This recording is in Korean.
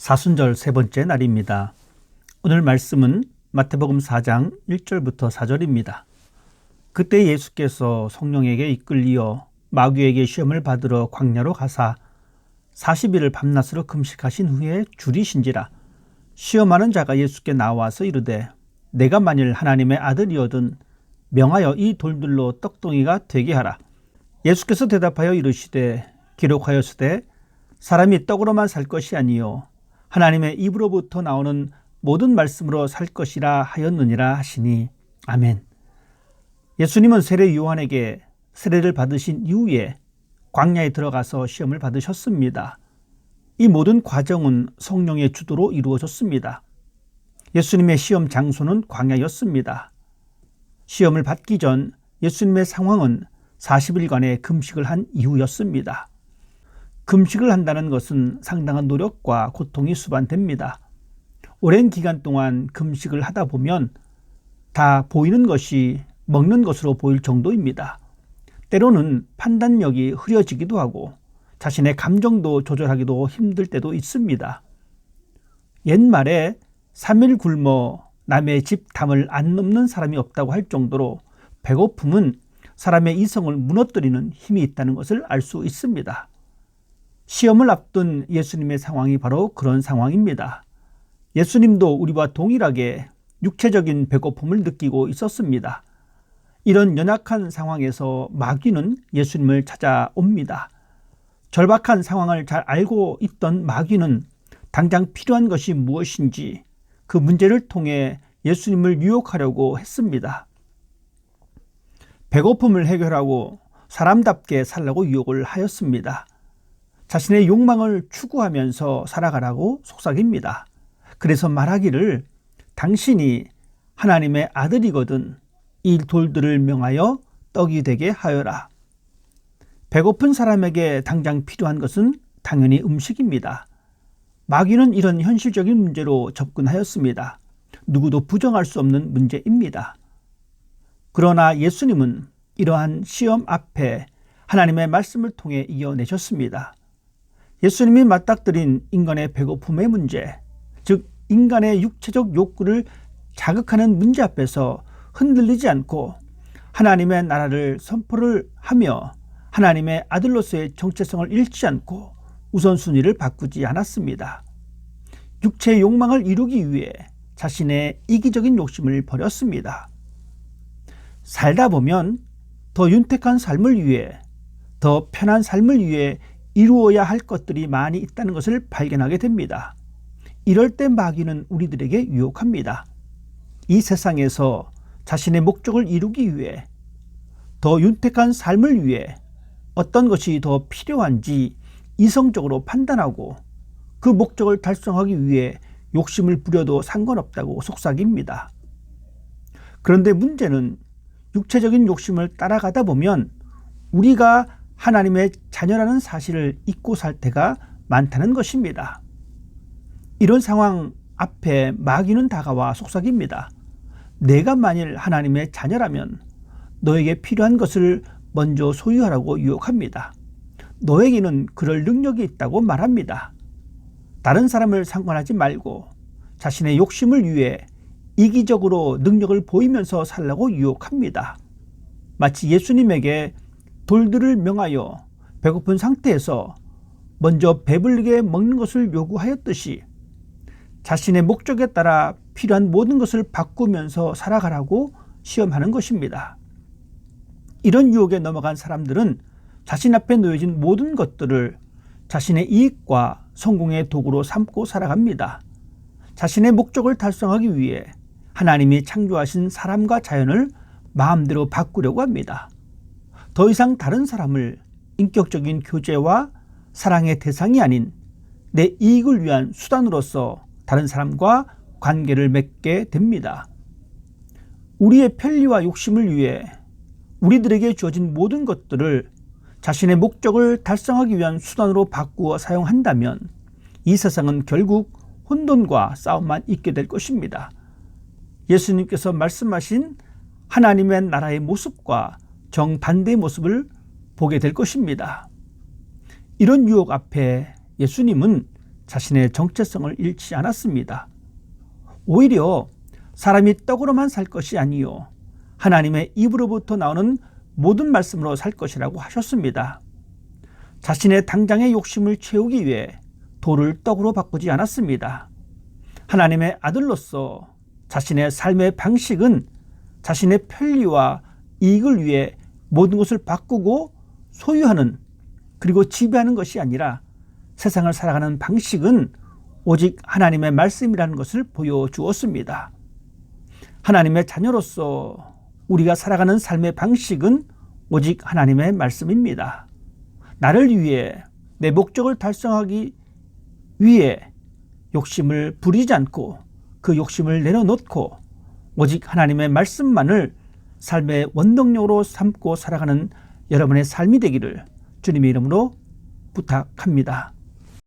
사순절 세 번째 날입니다. 오늘 말씀은 마태복음 4장 1절부터 4절입니다. 그때 예수께서 성령에게 이끌리어 마귀에게 시험을 받으러 광야로 가사 40일을 밤낮으로 금식하신 후에 줄이신지라. 시험하는 자가 예수께 나와서 이르되 내가 만일 하나님의 아들이거든 명하여 이 돌들로 떡덩이가 되게 하라. 예수께서 대답하여 이르시되 기록하였으되 사람이 떡으로만 살 것이 아니요 하나님의 입으로부터 나오는 모든 말씀으로 살 것이라 하였느니라 하시니 아멘. 예수님은 세례 요한에게 세례를 받으신 이후에 광야에 들어가서 시험을 받으셨습니다. 이 모든 과정은 성령의 주도로 이루어졌습니다. 예수님의 시험 장소는 광야였습니다. 시험을 받기 전 예수님의 상황은 40일간의 금식을 한 이후였습니다. 금식을 한다는 것은 상당한 노력과 고통이 수반됩니다. 오랜 기간 동안 금식을 하다 보면 다 보이는 것이 먹는 것으로 보일 정도입니다. 때로는 판단력이 흐려지기도 하고 자신의 감정도 조절하기도 힘들 때도 있습니다. 옛말에 3일 굶어 남의 집 담을 안 넘는 사람이 없다고 할 정도로 배고픔은 사람의 이성을 무너뜨리는 힘이 있다는 것을 알 수 있습니다. 시험을 앞둔 예수님의 상황이 바로 그런 상황입니다. 예수님도 우리와 동일하게 육체적인 배고픔을 느끼고 있었습니다. 이런 연약한 상황에서 마귀는 예수님을 찾아옵니다. 절박한 상황을 잘 알고 있던 마귀는 당장 필요한 것이 무엇인지 그 문제를 통해 예수님을 유혹하려고 했습니다. 배고픔을 해결하고 사람답게 살라고 유혹을 하였습니다. 자신의 욕망을 추구하면서 살아가라고 속삭입니다. 그래서 말하기를 당신이 하나님의 아들이거든 이 돌들을 명하여 떡이 되게 하여라. 배고픈 사람에게 당장 필요한 것은 당연히 음식입니다. 마귀는 이런 현실적인 문제로 접근하였습니다. 누구도 부정할 수 없는 문제입니다. 그러나 예수님은 이러한 시험 앞에 하나님의 말씀을 통해 이겨내셨습니다. 예수님이 맞닥뜨린 인간의 배고픔의 문제, 즉 인간의 육체적 욕구를 자극하는 문제 앞에서 흔들리지 않고 하나님의 나라를 선포를 하며 하나님의 아들로서의 정체성을 잃지 않고 우선순위를 바꾸지 않았습니다. 육체의 욕망을 이루기 위해 자신의 이기적인 욕심을 버렸습니다. 살다 보면 더 윤택한 삶을 위해, 더 편한 삶을 위해 이루어야 할 것들이 많이 있다는 것을 발견하게 됩니다. 이럴 때 마귀는 우리들에게 유혹합니다. 이 세상에서 자신의 목적을 이루기 위해, 더 윤택한 삶을 위해 어떤 것이 더 필요한지 이성적으로 판단하고 그 목적을 달성하기 위해 욕심을 부려도 상관없다고 속삭입니다. 그런데 문제는 육체적인 욕심을 따라가다 보면 우리가 하나님의 자녀라는 사실을 잊고 살 때가 많다는 것입니다. 이런 상황 앞에 마귀는 다가와 속삭입니다. 내가 만일 하나님의 자녀라면 너에게 필요한 것을 먼저 소유하라고 유혹합니다. 너에게는 그럴 능력이 있다고 말합니다. 다른 사람을 상관하지 말고 자신의 욕심을 위해 이기적으로 능력을 보이면서 살라고 유혹합니다. 마치 예수님에게 돌들을 명하여 배고픈 상태에서 먼저 배불리게 먹는 것을 요구하였듯이 자신의 목적에 따라 필요한 모든 것을 바꾸면서 살아가라고 시험하는 것입니다. 이런 유혹에 넘어간 사람들은 자신 앞에 놓여진 모든 것들을 자신의 이익과 성공의 도구로 삼고 살아갑니다. 자신의 목적을 달성하기 위해 하나님이 창조하신 사람과 자연을 마음대로 바꾸려고 합니다. 더 이상 다른 사람을 인격적인 교제와 사랑의 대상이 아닌 내 이익을 위한 수단으로서 다른 사람과 관계를 맺게 됩니다. 우리의 편리와 욕심을 위해 우리들에게 주어진 모든 것들을 자신의 목적을 달성하기 위한 수단으로 바꾸어 사용한다면 이 세상은 결국 혼돈과 싸움만 있게 될 것입니다. 예수님께서 말씀하신 하나님의 나라의 모습과 정반대의 모습을 보게 될 것입니다. 이런 유혹 앞에 예수님은 자신의 정체성을 잃지 않았습니다. 오히려 사람이 떡으로만 살 것이 아니요 하나님의 입으로부터 나오는 모든 말씀으로 살 것이라고 하셨습니다. 자신의 당장의 욕심을 채우기 위해 돌을 떡으로 바꾸지 않았습니다. 하나님의 아들로서 자신의 삶의 방식은 자신의 편리와 이익을 위해 모든 것을 바꾸고 소유하는 그리고 지배하는 것이 아니라 세상을 살아가는 방식은 오직 하나님의 말씀이라는 것을 보여주었습니다. 하나님의 자녀로서 우리가 살아가는 삶의 방식은 오직 하나님의 말씀입니다. 나를 위해 내 목적을 달성하기 위해 욕심을 부리지 않고 그 욕심을 내려놓고 오직 하나님의 말씀만을 삶의 원동력으로 삼고 살아가는 여러분의 삶이 되기를 주님의 이름으로 부탁합니다.